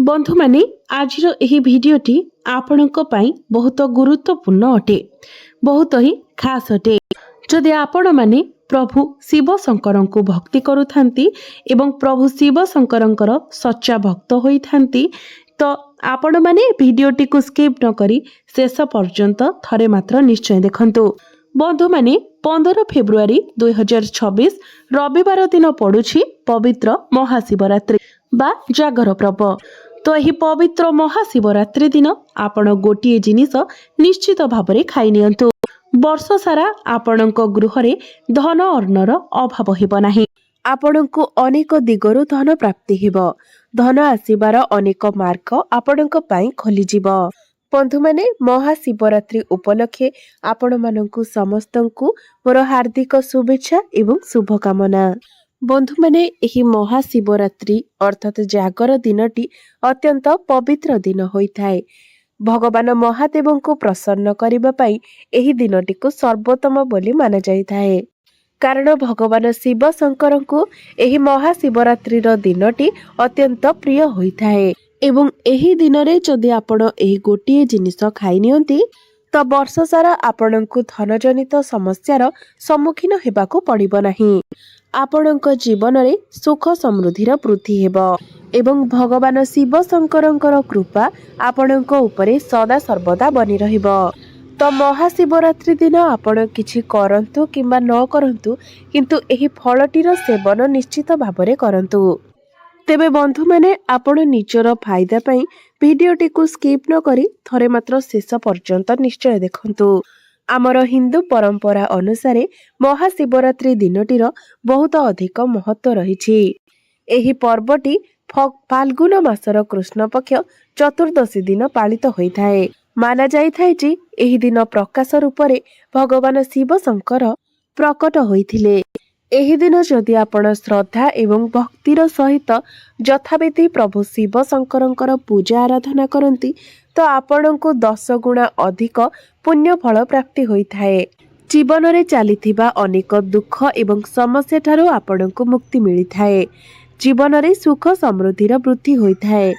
बंधु माने आजिर एही भिडियोटी आपणक पई बहुत गुरुत्वपूर्ण अटे, बहुत ही खास अटे। जदि आपण माने प्रभु शिव शंकरंकु भक्ति करुथांती एवं प्रभु शिव शंकरंकर सच्चा भक्त होइथांती तो आपण माने भिडियोटी को स्किप न करी शेष पर्यंत थरे मात्र निश्चय देखंतु। बंधु माने 15 फेब्रुआरी 2026 रविवार दिन पड़ुछि पवित्र महाशिवरात्रि बा जागर पर्व। तो यही पवित्र महाशिवरात्रि दिन आपण गोटिए जिनिस निश्चित भाବରେ खाई नियंतु। वर्ष सारा आपणक गृहरे धन अर्णर अभाव हेब नाही। आपणको अनेक दिगरु धन प्राप्ति हेब। धन आसीबार अनेक मार्ग आपणक पई खोली जिवो। बंधु माने महाशिवरात्रि उपलक्षे आपण माननकु समस्तंकु मोर हार्दिक शुभेच्छा एवं शुभकामना। बंधु माने एही महाशिवरात्रि अर्थात जागर दिनटी अत्यंत पवित्र दिन होइथाए। भगवान महादेव को प्रसन्न करिबा पई एही दिनटी को सर्वोत्तम बोली माना जाइथाए। कारण भगवान शिव शंकर को एही महाशिवरात्रि दिनटी अत्यंत प्रिय होइथाए एवं एही दिन रे जदि आपण एही गोटिए जिनिस खाई नियंती तो वर्ष सारा आपणको धनजनित समस्यार सम्मुखीन हेबाकू पड़िबो नाही। आपणक जीवन रे सुख समृद्धिर वृद्धि हेब एवं भगवान शिव शंकरंकर कृपा आपणक उपरे सदा सर्वदा बनी रहिबो। तो महाशिवरात्रि दिन आपण किछि करंतु किंबा न करंतु किंतु एही फलटीर सेवन निश्चित भाबरे करंतु। तेबे बंधु माने आपण निजर फायदा पई भिडियोटी को स्किप न करी थरे मात्र शेष पर्यंत निश्चय देखंतु। आमर हिंदू परंपरा अनुसार महाशिवरात्रि दिनटीर बहुत अधिक महत्व रहिछि। एही पर्वटी फाल्गुन मासर कृष्ण पक्ष चतुर्दशी दिन पालित होइथाए। माना जाइथाए जे एही दिन प्रकाश रूपरे भगवान शिव शंकर प्रकट होइथिले। एही दिन जदि आपण श्रद्धा एवं भक्तिर सहित यथाविधि प्रभु शिव शंकरंकर पूजा आराधना करती तो आपणको 10 गुणा अधिक पुण्य फल प्राप्ति होइथाए। जीवन रे चलीथिबा अनेक दुख एवं समस्या ठारू आपणको मुक्ति मिलिथाए। जीवन रे सुख समृद्धिर वृद्धि होइथाए।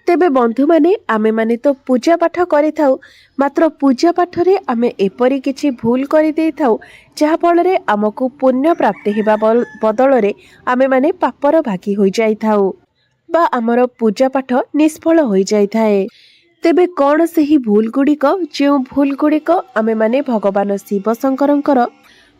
तेबे बंधु माने आमे माने तो पूजा पाठ करिथाउ, मात्र पूजा पाठ रे आमे एपरि किछि भूल करि देइथाउ जहा फल रे हमकु पुण्य प्राप्ति हेबा बदल रे आमे माने पापर भागी होई जाइथाउ बा हमर पूजा पाठ निष्फल होई जाइथाए। तेबे कौन सही भूल गुड़िक जो भूल गुड़िक आमे माने भगवान शिव शंकरंकर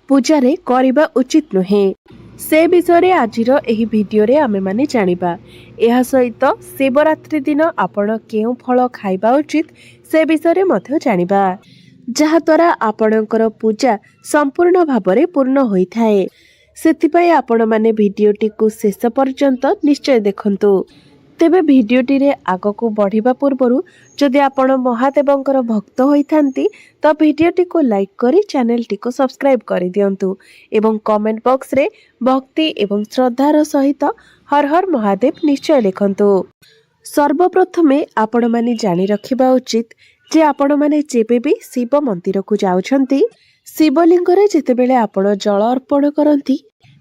पूजा रे करिबा उचित नुहे से विषय रे आजिर एही भिडियो रे आमे माने जानिबा। एहा सहित शिवरात्रि दिन आपण केउ फल खाइबा उचित से विषय रे मध्य जानिबा, जहा द्वारा आपणकर पूजा संपूर्ण भाबरे पूर्ण होइथाए। सेथिपई आपण माने भिडियोटी को शेष पर्यंत निश्चय देखंतु। तेबे भिडियोटी रे आगको बढ़िबा पूर्वरु जदि आपण महादेवंकर भक्त होइथांती तो भिडियोटी को लाइक करी चैनलटी को सब्सक्राइब करि दियंतु एवं कमेंट बॉक्स रे भक्ति एवं श्रद्धार सहित हर हर महादेव निश्चय लिखंतु। सर्वप्रथमे आपण माने जानि रखिबा उचित जे आपण माने जेबे भी शिव मंदिर को जाउछंती शिवलिंग रे जेतेबेले आपण जल अर्पण करंती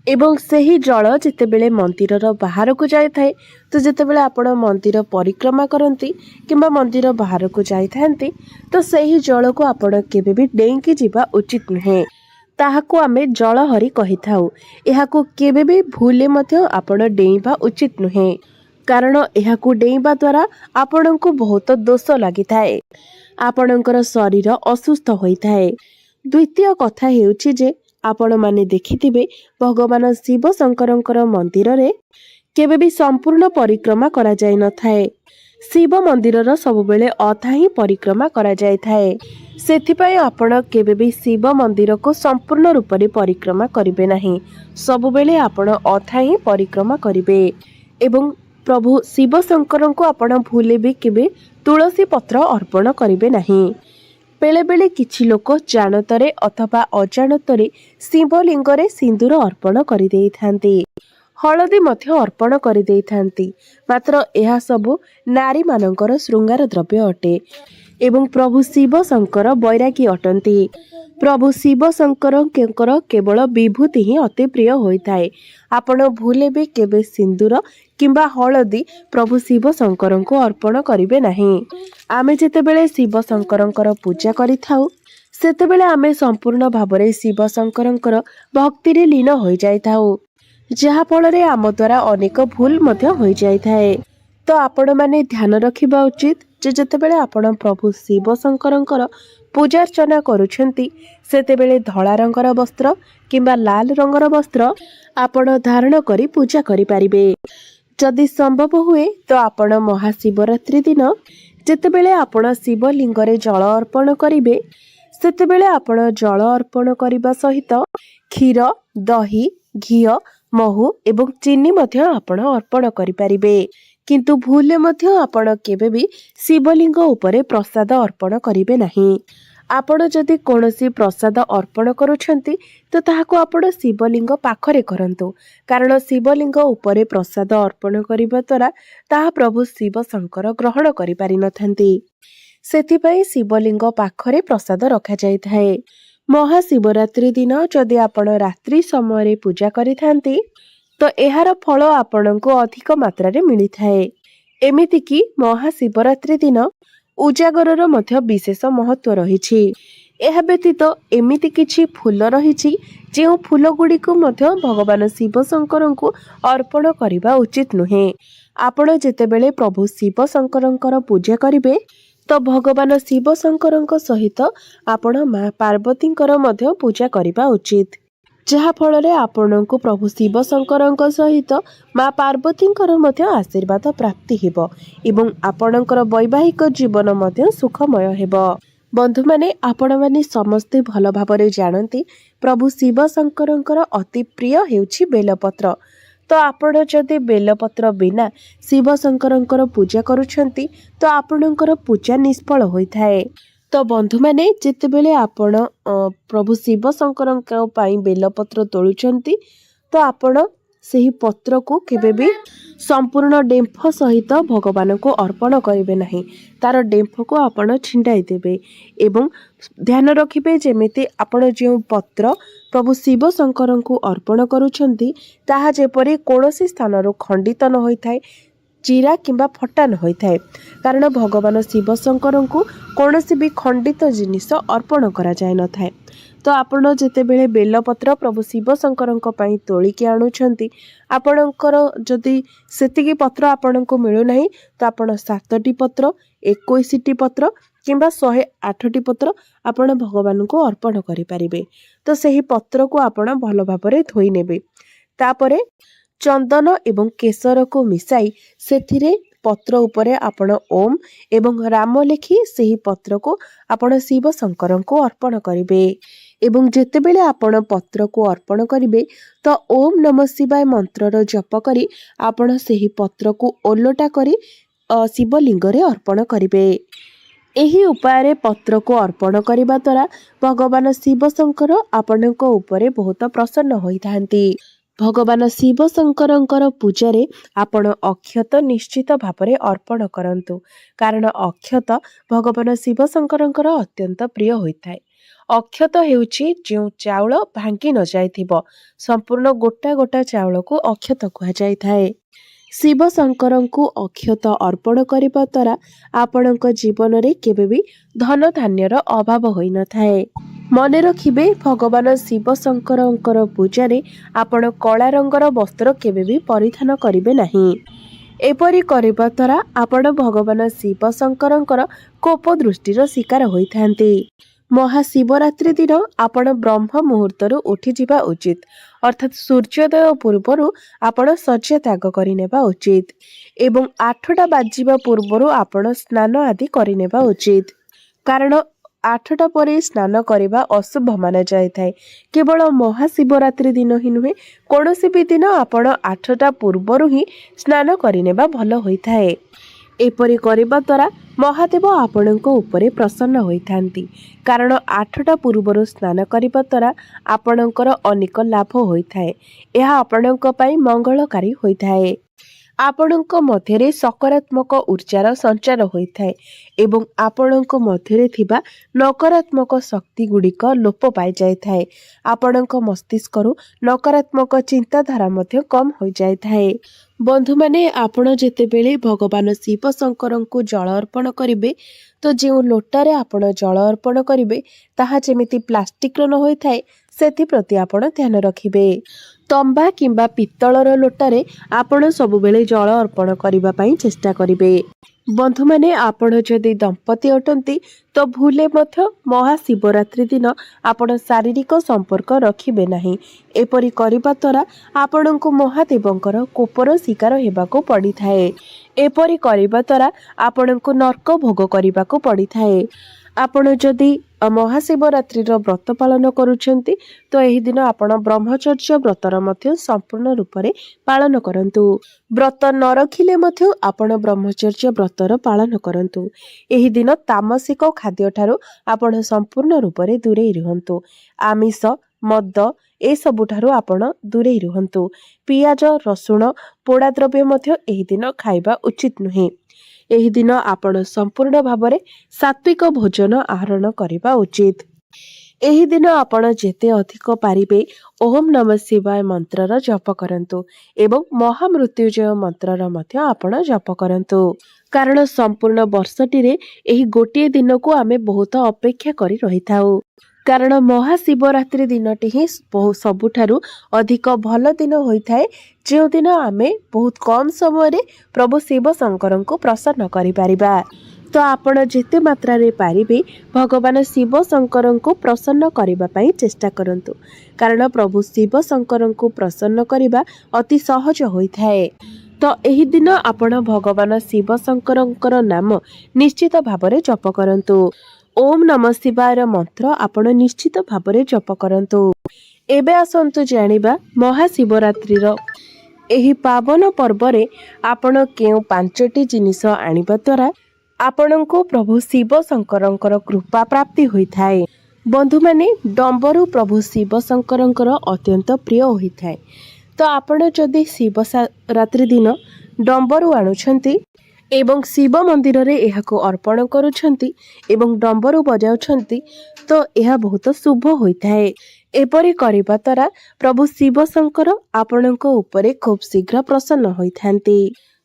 एवं सही जल जेतेबेले मंदिरर बाहर को जाय थाए तो जेतेबेले आपण मंदिर परिक्रमा करंती किंबा मंदिर बाहर को जाय थांती तो सही जल को आपण केबे भी डेंकी जिबा उचित नहे। ताहाको आमे जलहरी कहिथाउ। एहाको केबे भी भूले मध्य आपण डेइबा उचित नहे, कारण एहाको डेइबा द्वारा आपणको बहुत दोष लागिथाए। आपणकर शरीर असुस्थ होइथाए। द्वितीय कथा हेउछि जे आपण माने देखिथिबे भगवान शिव शंकरंकर मंदिर रे केबे भी संपूर्ण परिक्रमा करा जाय न थाए। शिव मंदिरर सबुबेले अधा ही परिक्रमा करा जाय थाए। सेथिपई आपण केबे भी शिव मंदिर को संपूर्ण रूप रे परिक्रमा करिवे नाही। सबुबेले आपण अधा ही परिक्रमा करिवे एवं प्रभु शिव शंकरंको आपण भूले भी केबे तुलसी पत्र अर्पण करिवे नाही। बेले बेले किछि लोक जानतरे अथवा अजानतरे शिवलिंग रे सिंदूर अर्पण करि देइथांती, हळदी मध्य अर्पण करि देइथांती, मात्र एहा सबु नारी मानकर श्रृंगार द्रव्य अटे एवं प्रभु शिव शंकर बैरागी अटंती। प्रभु शिव शंकर केवल विभूति ही अति प्रिय होइथाए। आपण भूले भी केबे सिंदूर किंबा हलदी प्रभु शिव शंकर को अर्पण करिवे नाही। आमे जेतेबेले शिव शंकर पूजा करिथाउ सेतेबेले आमे संपूर्ण भावरे शिव शंकर भक्ति रे लीन होई जाइथाउ, जहा फल आम द्वारा अनेक भूल मध्य होई जाइथाए। तो आपण माने ध्यान रखिबा उचित जे जेतेबेले आपण प्रभु शिव शंकर पूजा अर्चना करुछंती सेतेबेले धला रंगर वस्त्र किंबा लाल रंगर वस्त्र आपण धारण करी पूजा करि पारिबे। जदि संभव हुए तो आपण महाशिवरात्रि दिन जेतेबेले आपण शिवलिंग रे जल अर्पण करिवे सेतेबेले आपण जल अर्पण करिबा सहित क्षीर, दही, घी, महू एवं चीनी मध्य आपण अर्पण करि पारिबे। किंतु भूले मध्य आपण केबे भी शिवलिंग उपरे प्रसाद अर्पण करिवे नाही। आपण जदि कोनोसी प्रसाद अर्पण करूछंती तो ताहाको आपण शिवलिंग पाखरे करंतु, कारण शिवलिंग उपरे प्रसाद अर्पण करिबा द्वारा ताहा प्रभु शिव शंकर ग्रहण करि पारि नथांती। सेथिपई शिवलिंग पाखरे प्रसाद रखा जाइथाए। महाशिवरात्रि दिन जदि आपण रात्रि समय पूजा करिथांती तो एहार फल आपणको अधिक मात्रा रे मिली थाए। एमिति कि महाशिवरात्रि दिन उजागरर मध्य विशेष महत्व रहिछि। एहा व्यतीत एमिति किछि फूल रहिछि जे फूल गुडी को मध्य भगवान शिव शंकर को अर्पण करिबा उचित नुहे। आपण जेतेबेले प्रभु शिव शंकर पूजा करिवे तो भगवान शिव शंकर सहित आपण मां पार्वती मध्य पूजा करिबा उचित, जहा फल आपण को प्रभु शिव शंकर सहित मां पार्वती मध्य आशीर्वाद प्राप्ति हेबो एवं आपणकर वैवाहिक जीवन मध्य सुखमय हेबो। बंधु माने आपण माने समस्ते भल भाबरे जानती प्रभु शिव शंकर अति प्रिय हेउछि बेलपत्र। तो आपण जदि बेलपत्र बिना शिव शंकर पूजा करूछंती तो आपणकर पूजा निष्फल होइथाए। तो बंधु माने जेतेबेले आपण प्रभु शिव शंकर पई बेलपत्र तोलुचंती तो आपण सेही पत्र को केबे भी संपूर्ण डेम्फ सहित भगवान को अर्पण करिवे नहीं, तार डेम्फ को आपण छिंडाई देबे एवं ध्यान रखिबे जेमिति आपण जे पत्र प्रभु शिव शंकर को अर्पण करूछंती ताहा जेपरि कोनोसी स्थान रो खंडित न होइथाय, चिरा किंबा फटा न होइथाय, कारण भगवान शिव शंकर को कौनसी भी खंडित जिनिस अर्पण करा जाय न थाए। तो आपण जेतेबेले बेलपत्र प्रभु शिव शंकर पई तोलिकी आणुछंती आपणकर जदि सेतिकी पत्र आपणको मिलु नाही तो आपण 7टी पत्र 21टी पत्र किंबा 108टी पत्र आपण भगवान को अर्पण करि पारिबे। तो सही पत्र को आपण भल भाबरे धोई नेबे, तापरे चंदन एवं केसर को मिसाई सेथिरे पत्र उपरे आपण ओम एवं राम लिखि सेही पत्र को आपण शिव शंकर को अर्पण करिवे एवं जेतेबेले आपण पत्र को अर्पण करिवे तो ओम नमः शिवाय मंत्रर जप करी आपण सेही पत्र को ओलोटा करी शिवलिंग रे अर्पण करिवे। एही उपाय पत्र को अर्पण करिबा द्वारा भगवान शिव शंकर आपणको उपरे बहुत प्रसन्न होइथांती। भगवान शिव शंकर पूजा आपण अक्षत निश्चित भावरे अर्पण करंतु, कारण अक्षत भगवान शिव शंकर अत्यंत प्रिय होइथाय। अक्षत हेउछि जो चाउल भांगी न जाइथिबो, संपूर्ण गोटा गोटा चाउल को अक्षत कहा जाइथाय। शिव शंकर को अक्षत अर्पण करिबा द्वारा आपणक जीवन रे केबे भी धन धान्यर अभाव होई न थाए। मने रखिबे भगवान शिव शंकर पूजा रे आपण कला रंगर वस्त्र केबे भी परिधान करिवे नाही। एपरि करिबा द्वारा आपण भगवान शिव शंकर कोप दृष्टिर शिकार होइथांती। महाशिवरात्रि दिन आपण ब्रह्म मुहूर्तरु उठी जिबा उचित, अर्थात सूर्योदय पूर्वरु आपण शଯ୍ୟା त्याग करिनेबा उचित एवं 8टा बाजिबा पूर्वरु आपण स्नान आदि करिनेबा उचित, कारण 8टा परे स्नान करिबा अशुभ माना जायथाय। केवल महाशिवरात्रि दिन ही नुहे, कोनोसी भी दिन आपण 8टा पूर्वरु ही स्नान करिनेबा भल होइथाय। एपरि करिबा द्वारा महादेव आपणको उपरे प्रसन्न होइथांती, कारण 8टा पूर्वरु स्नान करिबा द्वारा आपणकर अनेक लाभ होइथाय। एहा आपणको पई मंगलकारी होइथाय। ଆପଣଙ୍କ ମଧ୍ୟରେ ସକାରାତ୍ମକ ऊर्जार संचार होइଥାଏ ଏବଂ ଆପଣଙ୍କ ମଧ୍ୟରେ ଥିବା ନକାରାତ୍ମକ ଶକ୍ତି ଗୁଡ଼ିକ ଲୋପ ପାଇଯାଇଥାଏ। ଆପଣଙ୍କ ମସ୍ତିଷ୍କରୁ ନକାରାତ୍ମକ ଚିନ୍ତାଧାରା ମଧ୍ୟ କମ୍ ହୋଇଯାଇଥାଏ। ବନ୍ଧୁମାନେ, ଆପଣ ଯେତେବେଳେ ଭଗବାନ ଶିବ ଶଙ୍କରଙ୍କୁ ଜଳ ଅର୍ପଣ କରିବେ ତ ଯେଉଁ ଲୋଟାରେ ଆପଣ ଜଳ ଅର୍ପଣ କରିବେ ତାହା ଯେମିତି ପ୍ଲାଷ୍ଟିକ୍ର ନ ହୋଇଥାଏ ସେଥିପ୍ରତି ଆପଣ ଧ୍ୟାନ ରଖିବେ। ତମ୍ବା କିମ୍ବା ପିତ୍ତଳର ଲୋଟାରେ ଆପଣ ସବୁବେଳେ ଜଳ ଅର୍ପଣ କରିବା ପାଇଁ ଚେଷ୍ଟା କରିବେ। ବନ୍ଧୁମାନେ, ଆପଣ ଯଦି ଦମ୍ପତି ଅଟନ୍ତି ତ ଭୁଲେ ମଧ୍ୟ ମହାଶିବରାତ୍ରି ଦିନ ଆପଣ ଶାରୀରିକ ସମ୍ପର୍କ ରଖିବେ ନାହିଁ। ଏପରି କରିବା ଦ୍ୱାରା ଆପଣଙ୍କୁ ମହାଦେବଙ୍କର କୋପର ଶିକାର ହେବାକୁ ପଡ଼ିଥାଏ। ଏପରି କରିବା ଦ୍ୱାରା ଆପଣଙ୍କୁ ନର୍କ ଭୋଗ କରିବାକୁ ପଡ଼ିଥାଏ। ଆପଣ ଯଦି ମହାଶିବରାତ୍ରିର ବ୍ରତ ପାଳନ କରୁଛନ୍ତି ତ ଏହି ଦିନ ଆପଣ ବ୍ରହ୍ମଚର୍ଯ୍ୟ ବ୍ରତର ମଧ୍ୟ ସମ୍ପୂର୍ଣ୍ଣ ରୂପରେ ପାଳନ କରନ୍ତୁ। ବ୍ରତ ନ ରଖିଲେ ମଧ୍ୟ ଆପଣ ବ୍ରହ୍ମଚର୍ଯ୍ୟ ବ୍ରତର ପାଳନ କରନ୍ତୁ। ଏହି ଦିନ ତାମସିକ ଖାଦ୍ୟଠାରୁ ଆପଣ ସମ୍ପୂର୍ଣ୍ଣ ରୂପରେ ଦୂରେଇ ରୁହନ୍ତୁ। ଆମିଷ, ମଦ ଏସବୁଠାରୁ ଆପଣ ଦୂରେଇ ରୁହନ୍ତୁ। ପିଆଜ, ରସୁଣ, ପୋଡ଼ା ଦ୍ରବ୍ୟ ମଧ୍ୟ ଏହି ଦିନ ଖାଇବା ଉଚିତ ନୁହେଁ। ଏହି ଦିନ ଆପଣ ସମ୍ପୂର୍ଣ୍ଣ ଭାବରେ ସାତ୍ବିକ ଭୋଜନ ଆହରଣ କରିବା ଉଚିତ। ଏହି ଦିନ ଆପଣ ଯେତେ ଅଧିକ ପାରିବେ ଓମ୍ ନମଃ ଶିବାୟ ମନ୍ତ୍ରର ଜପ କରନ୍ତୁ ଏବଂ ମହାମୃତ୍ୟୁଜୟ ମନ୍ତ୍ରର ମଧ୍ୟ ଆପଣ ଜପ କରନ୍ତୁ। କାରଣ ସମ୍ପୂର୍ଣ୍ଣ ବର୍ଷଟିରେ ଏହି ଗୋଟିଏ ଦିନକୁ ଆମେ ବହୁତ ଅପେକ୍ଷା କରି ରହିଥାଉ। କାରଣ ମହାଶିବରାତ୍ରି ଦିନଟି ହିଁ ସବୁଠାରୁ ଅଧିକ ଭଲ ଦିନ ହୋଇଥାଏ, ଯେଉଁଦିନ ଆମେ ବହୁତ କମ୍ ସମୟରେ ପ୍ରଭୁ ଶିବ ଶଙ୍କରଙ୍କୁ ପ୍ରସନ୍ନ କରିପାରିବା। ତ ଆପଣ ଯେତେ ମାତ୍ରାରେ ପାରିବେ ଭଗବାନ ଶିବ ଶଙ୍କରଙ୍କୁ ପ୍ରସନ୍ନ କରିବା ପାଇଁ ଚେଷ୍ଟା କରନ୍ତୁ। କାରଣ ପ୍ରଭୁ ଶିବ ଶଙ୍କରଙ୍କୁ ପ୍ରସନ୍ନ କରିବା ଅତି ସହଜ ହୋଇଥାଏ। ତ ଏହି ଦିନ ଆପଣ ଭଗବାନ ଶିବ ଶଙ୍କରଙ୍କର ନାମ ନିଶ୍ଚିତ ଭାବରେ ଜପ କରନ୍ତୁ। ଓମ୍ ନମଃ ଶିବାୟର ମନ୍ତ୍ର ଆପଣ ନିଶ୍ଚିତ ଭାବରେ ଜପ କରନ୍ତୁ। ଏବେ ଆସନ୍ତୁ ଜାଣିବା ମହାଶିବରାତ୍ରିର ଏହି ପାବନ ପର୍ବରେ ଆପଣ କେଉଁ 5ଟି ଜିନିଷ ଆଣିବା ଦ୍ୱାରା ଆପଣଙ୍କୁ ପ୍ରଭୁ ଶିବ ଶଙ୍କରଙ୍କର କୃପା ପ୍ରାପ୍ତି ହୋଇଥାଏ। ବନ୍ଧୁମାନେ, ଡମ୍ବରୁ ପ୍ରଭୁ ଶିବ ଶଙ୍କରଙ୍କର ଅତ୍ୟନ୍ତ ପ୍ରିୟ ହୋଇଥାଏ। ତ ଆପଣ ଯଦି ଶିବରାତ୍ରି ଦିନ ଡମ୍ବରୁ ଆଣୁଛନ୍ତି ଏବଂ ଶିବ ମନ୍ଦିରରେ ଏହାକୁ ଅର୍ପଣ କରୁଛନ୍ତି ଏବଂ ଡମ୍ବରୁ ବଜାଉଛନ୍ତି ତ ଏହା ବହୁତ ଶୁଭ ହୋଇଥାଏ। ଏପରି କରିବା ଦ୍ୱାରା ପ୍ରଭୁ ଶିବ ଶଙ୍କର ଆପଣଙ୍କ ଉପରେ ଖୁବ୍ ଶୀଘ୍ର ପ୍ରସନ୍ନ ହୋଇଥାନ୍ତି।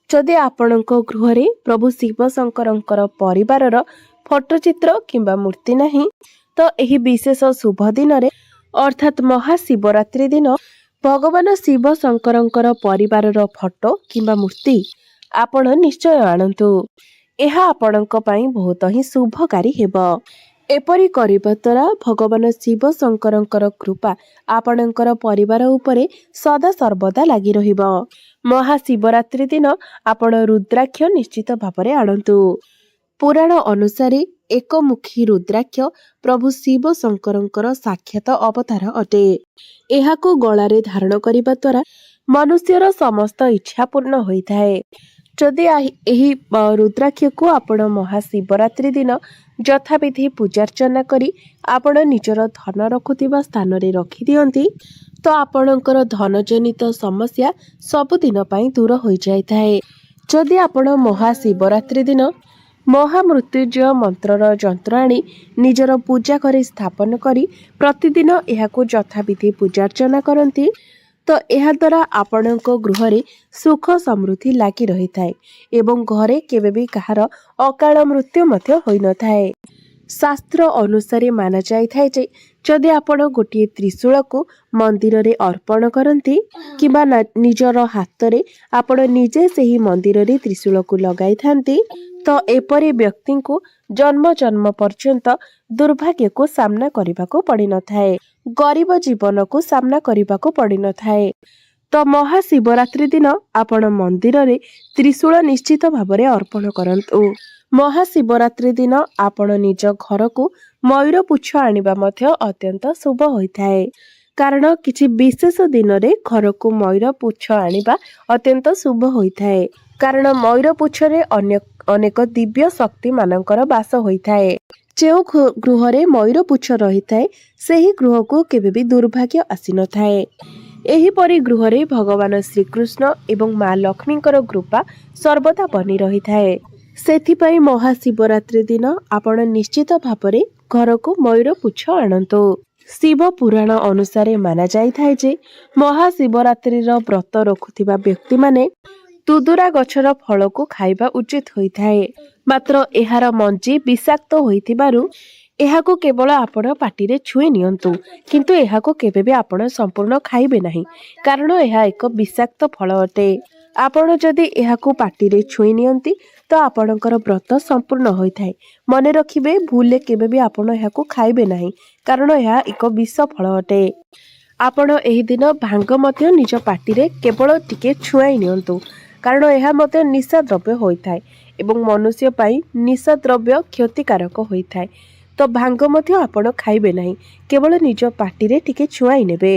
ଯଦି ଆପଣଙ୍କ ଗୃହରେ ପ୍ରଭୁ ଶିବ ଶଙ୍କରଙ୍କର ପରିବାରର ଫଟୋଚିତ୍ର କିମ୍ବା ମୂର୍ତ୍ତି ନାହିଁ ତ ଏହି ବିଶେଷ ଶୁଭ ଦିନରେ ଅର୍ଥାତ୍ ମହାଶିବରାତ୍ରି ଦିନ ଭଗବାନ ଶିବ ଶଙ୍କରଙ୍କର ପରିବାରର ଫଟୋ କିମ୍ବା ମୂର୍ତ୍ତି ଆପଣ ନିଶ୍ଚୟ ଆଣନ୍ତୁ। ଏହା ଆପଣଙ୍କ ପାଇଁ ବହୁତ ହିଁ ଶୁଭକାରୀ ହେବ। ଏପରି କରିବା ଦ୍ୱାରା ଭଗବାନ ଶିବ ଶଙ୍କରଙ୍କର କୃପା ଆପଣଙ୍କର ପରିବାର ଉପରେ ସଦା ସର୍ବଦା ଲାଗି ରହିବ। ମହାଶିବରାତ୍ରି ଦିନ ଆପଣ ରୁଦ୍ରାକ୍ଷ ନିଶ୍ଚିତ ଭାବରେ ଆଣନ୍ତୁ। ପୁରାଣ ଅନୁସାରେ ଏକମୁଖୀ ରୁଦ୍ରାକ୍ଷ ପ୍ରଭୁ ଶିବ ଶଙ୍କରଙ୍କର ସାକ୍ଷାତ ଅବତାର ଅଟେ। ଏହାକୁ ଗଳାରେ ଧାରଣ କରିବା ଦ୍ୱାରା ମନୁଷ୍ୟର ସମସ୍ତ ଇଚ୍ଛା ପୂର୍ଣ୍ଣ ହୋଇଥାଏ। ଯଦି ଏହି ରୁଦ୍ରାକ୍ଷକୁ ଆପଣ ମହାଶିବରାତ୍ରି ଦିନ ଯଥାବିଧି ପୂଜାର୍ଚ୍ଚନା କରି ଆପଣ ନିଜର ଧନ ରଖୁଥିବା ସ୍ଥାନରେ ରଖିଦିଅନ୍ତି ତ ଆପଣଙ୍କର ଧନଜନିତ ସମସ୍ୟା ସବୁଦିନ ପାଇଁ ଦୂର ହୋଇଯାଇଥାଏ। ଯଦି ଆପଣ ମହାଶିବରାତ୍ରି ଦିନ ମହାମୃତ୍ୟୁଜୟ ମନ୍ତ୍ରର ଯନ୍ତ୍ର ଆଣି ନିଜର ପୂଜା ଘରେ ସ୍ଥାପନ କରି ପ୍ରତିଦିନ ଏହାକୁ ଯଥାବିଧି ପୂଜାର୍ଚ୍ଚନା କରନ୍ତି ତ ଏହାଦ୍ୱାରା ଆପଣଙ୍କ ଗୃହରେ ସୁଖ ସମୃଦ୍ଧି ଲାଗି ରହିଥାଏ ଏବଂ ଘରେ କେବେ ବି କାହାର ଅକାଳ ମୃତ୍ୟୁ ମଧ୍ୟ ହୋଇନଥାଏ। ଶାସ୍ତ୍ର ଅନୁସାରେ ମାନାଯାଇଥାଏ ଯେ ଯଦି ଆପଣ ଗୋଟିଏ ତ୍ରିଶୂଳକୁ ମନ୍ଦିରରେ ଅର୍ପଣ କରନ୍ତି କିମ୍ବା ନିଜର ହାତରେ ଆପଣ ନିଜେ ସେହି ମନ୍ଦିରରେ ତ୍ରିଶୂଳକୁ ଲଗାଇଥାନ୍ତି ତ ଏପରି ବ୍ୟକ୍ତିଙ୍କୁ ଜନ୍ମ ଜନ୍ମ ପର୍ଯ୍ୟନ୍ତ ଦୁର୍ଭାଗ୍ୟକୁ ସାମ୍ନା କରିବାକୁ ପଡ଼ିନଥାଏ, ଗରିବ ଜୀବନକୁ ସାମ୍ନା କରିବାକୁ ପଡ଼ିନଥାଏ। ତ ମହାଶିବରାତ୍ରି ଦିନ ଆପଣ ମନ୍ଦିରରେ ତ୍ରିଶୂଳ ନିଶ୍ଚିତ ଭାବରେ ଅର୍ପଣ କରନ୍ତୁ। ମହାଶିବରାତ୍ରି ଦିନ ଆପଣ ନିଜ ଘରକୁ ମୟୂର ପୁଚ୍ଛ ଆଣିବା ମଧ୍ୟ ଅତ୍ୟନ୍ତ ଶୁଭ ହୋଇଥାଏ। କାରଣ କିଛି ବିଶେଷ ଦିନରେ ଘରକୁ ମୟୂର ପୁଚ୍ଛ ଆଣିବା ଅତ୍ୟନ୍ତ ଶୁଭ ହୋଇଥାଏ। କାରଣ ମୟୂର ପୁଚ୍ଛରେ ଅନେକ ଦିବ୍ୟ ଶକ୍ତି ମାନଙ୍କର ବାସ ହୋଇଥାଏ। ଯେଉଁ ଗୃହରେ ମୟୂର ପୁଚ୍ଛ ରହିଥାଏ ସେହି ଗୃହକୁ କେବେ ବି ଦୁର୍ଭାଗ୍ୟ ଆସିନଥାଏ। एहीपरि गृहरे भगवान श्रीकृष्ण एवं माँ लक्ष्मीଙ୍କର कृपा सर्वदा बनी रही थाए। सेथिपाई महाशिवरात्रि दिन आपण निश्चित भाବରେ घरको मयूर पुछ आणन्तु। शिव पुराण अनुसारे माना जाई थाए जे महाशिवरात्रिर व्रत रखुथिबा व्यक्ति माने तुदुरा गछर फल को खाइबा उचित होइथाए। मात्र एहार मंजी विषाक्त होइथिबारु एहाको केवल आपण पाटिरे छुई नियंतु, किंतु एहाको केबे भी आपण संपूर्ण खाइबे नाही, कारण एहा एक विषाक्त फल अटे। आपण जदि एहाको पाटिरे छुई नियंती तो आपणकर व्रत संपूर्ण होइथाए। मने रखिबे भूले केबे भी आपण एहाको खाइबे नाही, कारण एहा एक विष फल अटे। आपण एही दिन भांग मध्य निज पाटिरे केवल टिके छुआई नियंतु, कारण एहा मध्य निशा द्रव्य होइथाए एवं मनुष्य पाई निशा द्रव्य क्षतिकारक होइथाए। तो भांग मध्य आपण खाइबे नाही, केवल निज पाटिरे टिके छुआई नेबे।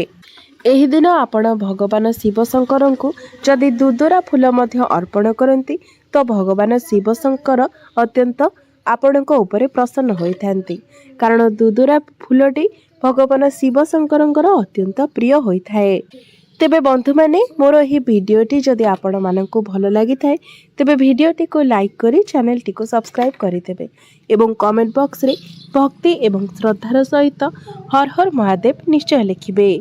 एही दिन आपण भगवान शिव शंकरଙ୍କୁ जदि दुदुरा फूल मध्य अर्पण करती तो भगवान शिव शंकर अत्यंत आपणଙ୍କ उपरे प्रसन्न होइथांती, कारण दुदुरा फूलटी भगवान शिव शंकरଙ୍କର अत्यंत प्रिय होइथाए। तेबे बंधु माने मोर एही भिडियोटी जदि आपण माननकु भलो लागि थाए तेबे भिडियोटी को लाइक करी चैनल टी को सब्सक्राइब करितेबे एवं कमेंट बॉक्स रे भक्ति एवं श्रद्धार सहित हर हर महादेव निश्चय लिखिबे।